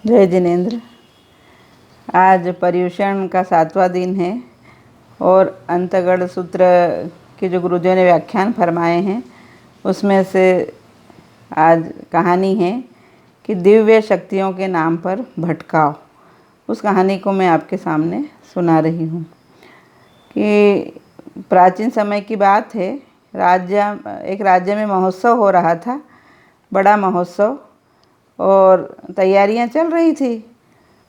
जय जिनेन्द्र। आज पर्युषण का 7वां दिन है और अंतगढ़ सूत्र के जो गुरुदेव ने व्याख्यान फरमाए हैं उसमें से आज कहानी है कि दिव्य शक्तियों के नाम पर भटकाव। उस कहानी को मैं आपके सामने सुना रही हूँ कि प्राचीन समय की बात है। एक राज्य में महोत्सव हो रहा था, बड़ा महोत्सव, और तैयारियां चल रही थी।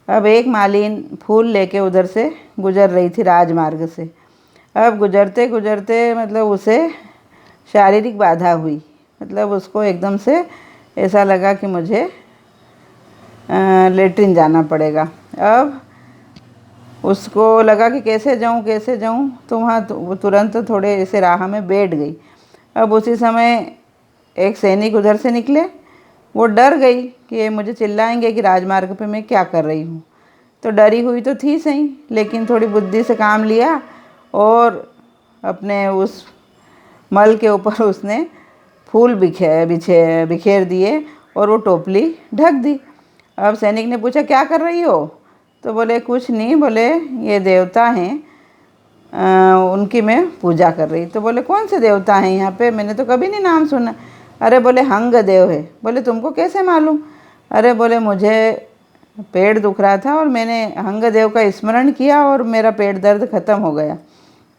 अब एक मालिन फूल लेके उधर से गुजर रही थी राजमार्ग से। अब गुजरते गुजरते उसे शारीरिक बाधा हुई। उसको एकदम से ऐसा लगा कि मुझे लेटरिन जाना पड़ेगा। अब उसको लगा कि कैसे जाऊं, तो वहाँ तुरंत थोड़े ऐसे राह में बैठ गई। अब उसी समय एक सैनिक उधर से निकले। वो डर गई कि ये मुझे चिल्लाएंगे कि राजमार्ग पे मैं क्या कर रही हूँ। तो डरी हुई तो थी सही, लेकिन थोड़ी बुद्धि से काम लिया और अपने उस मल के ऊपर उसने फूल बिखेर दिए और वो टोपली ढक दी। अब सैनिक ने पूछा, क्या कर रही हो? तो बोले, कुछ नहीं। बोले, ये देवता हैं, उनकी मैं पूजा कर रही। तो बोले, कौन से देवता हैं यहाँ पे? मैंने तो कभी नहीं नाम सुना। अरे बोले, हंग देव है। बोले, तुमको कैसे मालूम? अरे बोले, मुझे पेट दुख रहा था और मैंने हंग देव का स्मरण किया और मेरा पेट दर्द ख़त्म हो गया।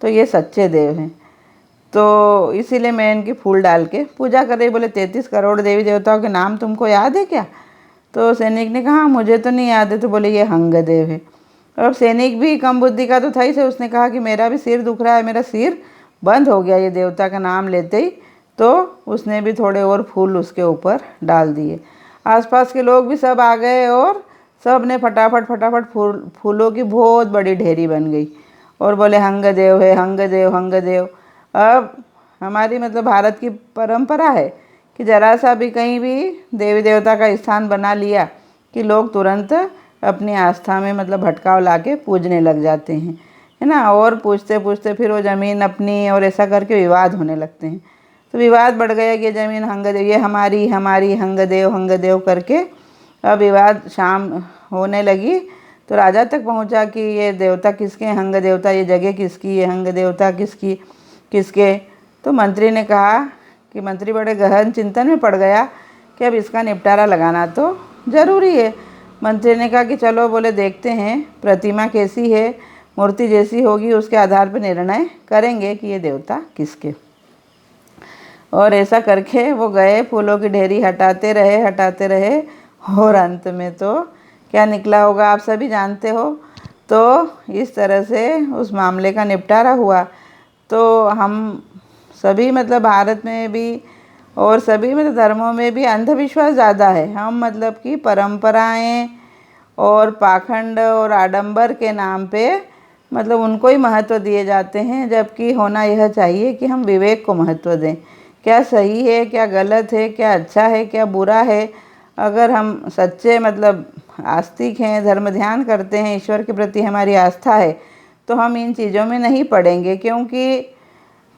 तो ये सच्चे देव हैं, तो इसीलिए मैं इनकी फूल डाल के पूजा कर रही। बोले, 33 करोड़ देवी देवताओं के नाम तुमको याद है क्या? तो सैनिक ने कहा, मुझे तो नहीं याद है। तो बोले, ये हंग देव है। अब सैनिक भी कम बुद्धि का तो था ही से, उसने कहा कि मेरा भी सिर दुख रहा है, मेरा सिर बंद हो गया ये देवता का नाम लेते ही। तो उसने भी थोड़े और फूल उसके ऊपर डाल दिए। आसपास के लोग भी सब आ गए और सब ने फटाफट फूलों की बहुत बड़ी ढेरी बन गई और बोले, हंग देव है, हंग देव, हंग देव। अब हमारी भारत की परंपरा है कि ज़रा सा भी कहीं भी देवी देवता का स्थान बना लिया कि लोग तुरंत अपनी आस्था में भटकाव लाके पूजने लग जाते हैं, है ना। और पूछते पूछते फिर वो ज़मीन अपनी और ऐसा करके विवाद होने लगते हैं। तो विवाद बढ़ गया कि ज़मीन हंग देव, ये हमारी हमारी, हंग देव करके अब विवाद शाम होने लगी। तो राजा तक पहुंचा कि ये देवता किसके हैं, हंग देवता, ये जगह किसकी है, हंग देवता किसके। तो मंत्री ने कहा कि मंत्री बड़े गहन चिंतन में पड़ गया कि अब इसका निपटारा लगाना तो ज़रूरी है। मंत्री ने कहा कि चलो, बोले, देखते हैं प्रतिमा कैसी है, मूर्ति जैसी होगी उसके आधार पर निर्णय करेंगे कि ये देवता किसके। और ऐसा करके वो गए, फूलों की ढेरी हटाते रहे और अंत में तो क्या निकला होगा आप सभी जानते हो। तो इस तरह से उस मामले का निपटारा हुआ। तो हम सभी भारत में भी और सभी धर्मों में भी अंधविश्वास ज़्यादा है। हम कि परंपराएं और पाखंड और आडंबर के नाम पे उनको ही महत्व दिए जाते हैं, जबकि होना यह चाहिए कि हम विवेक को महत्व दें। क्या सही है, क्या गलत है, क्या अच्छा है, क्या बुरा है। अगर हम सच्चे आस्तिक हैं, धर्म ध्यान करते हैं, ईश्वर के प्रति हमारी आस्था है, तो हम इन चीज़ों में नहीं पड़ेंगे। क्योंकि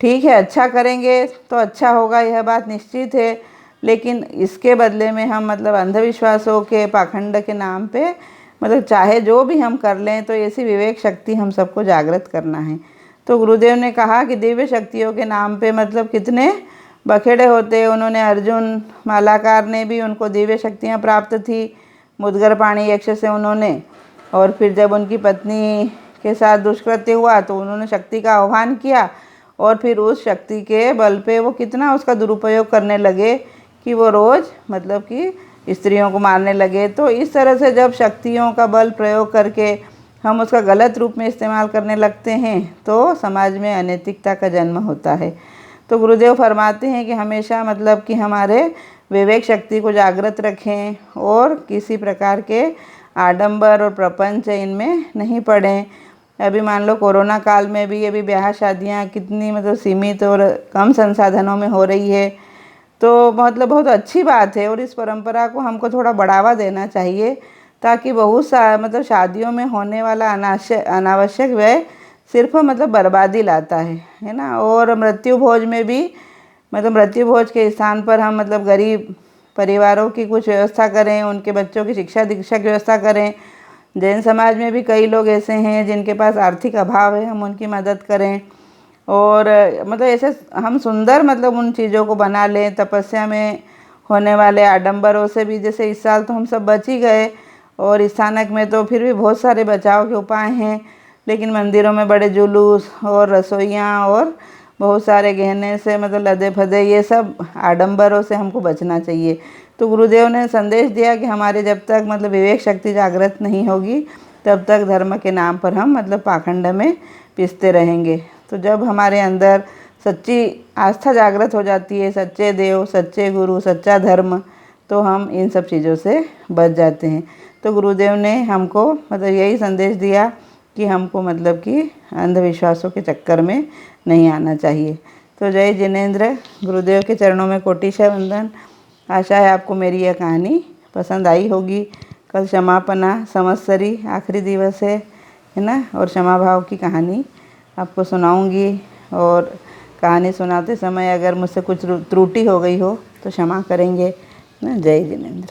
ठीक है, अच्छा करेंगे तो अच्छा होगा, यह बात निश्चित है। लेकिन इसके बदले में हम अंधविश्वासों के, पाखंड के नाम पे चाहे जो भी हम कर लें, तो ऐसी विवेक शक्ति हम सबको जागृत करना है। तो गुरुदेव ने कहा कि दिव्य शक्तियों के नाम पे कितने बखेड़े होते हैं। उन्होंने अर्जुन मालाकार ने भी, उनको दिव्य शक्तियाँ प्राप्त थी मुद्गर पाणी यक्ष से उन्होंने। और फिर जब उनकी पत्नी के साथ दुष्कृत्य हुआ तो उन्होंने शक्ति का आह्वान किया और फिर उस शक्ति के बल पे वो कितना उसका दुरुपयोग करने लगे कि वो रोज़ कि स्त्रियों को मारने लगे। तो इस तरह से जब शक्तियों का बल प्रयोग करके हम उसका गलत रूप में इस्तेमाल करने लगते हैं तो समाज में अनैतिकता का जन्म होता है। तो गुरुदेव फरमाते हैं कि हमेशा कि हमारे विवेक शक्ति को जागृत रखें और किसी प्रकार के आडंबर और प्रपंच इनमें नहीं पड़ें। अभी मान लो कोरोना काल में भी अभी ब्याह शादियाँ कितनी सीमित और कम संसाधनों में हो रही है। तो बहुत अच्छी बात है और इस परंपरा को हमको थोड़ा बढ़ावा देना चाहिए, ताकि बहुत सा शादियों में होने वाला अनावश्यक व्यय सिर्फ बर्बादी लाता है ना। और मृत्यु भोज में भी मृत्यु भोज के स्थान पर हम गरीब परिवारों की कुछ व्यवस्था करें, उनके बच्चों की शिक्षा दीक्षा की व्यवस्था करें। जैन समाज में भी कई लोग ऐसे हैं जिनके पास आर्थिक अभाव है, हम उनकी मदद करें। और मतलब ऐसे हम सुंदर मतलब उन चीज़ों को बना लें। तपस्या में होने वाले आडंबरों से भी, जैसे इस साल तो हम सब बच ही गए, और स्थानक में तो फिर भी बहुत सारे बचाव के उपाय हैं, लेकिन मंदिरों में बड़े जुलूस और रसोइयाँ और बहुत सारे गहने से मतलब लदे फदे, ये सब आडंबरों से हमको बचना चाहिए। तो गुरुदेव ने संदेश दिया कि हमारे जब तक मतलब विवेक शक्ति जागृत नहीं होगी, तब तक धर्म के नाम पर हम मतलब पाखंड में पिसते रहेंगे। तो जब हमारे अंदर सच्ची आस्था जागृत हो जाती है, सच्चे देव, सच्चे गुरु, सच्चा धर्म, तो हम इन सब चीज़ों से बच जाते हैं। तो गुरुदेव ने हमको मतलब यही संदेश दिया कि हमको मतलब कि अंधविश्वासों के चक्कर में नहीं आना चाहिए। तो जय जिनेंद्र। गुरुदेव के चरणों में कोटिशः वंदन। आशा है आपको मेरी यह कहानी पसंद आई होगी। कल क्षमापना संवत्सरी आखिरी दिवस है ना, और क्षमा भाव की कहानी आपको सुनाऊंगी। और कहानी सुनाते समय अगर मुझसे कुछ त्रुटि हो गई हो तो क्षमा करेंगे ना। जय जिनेंद्र।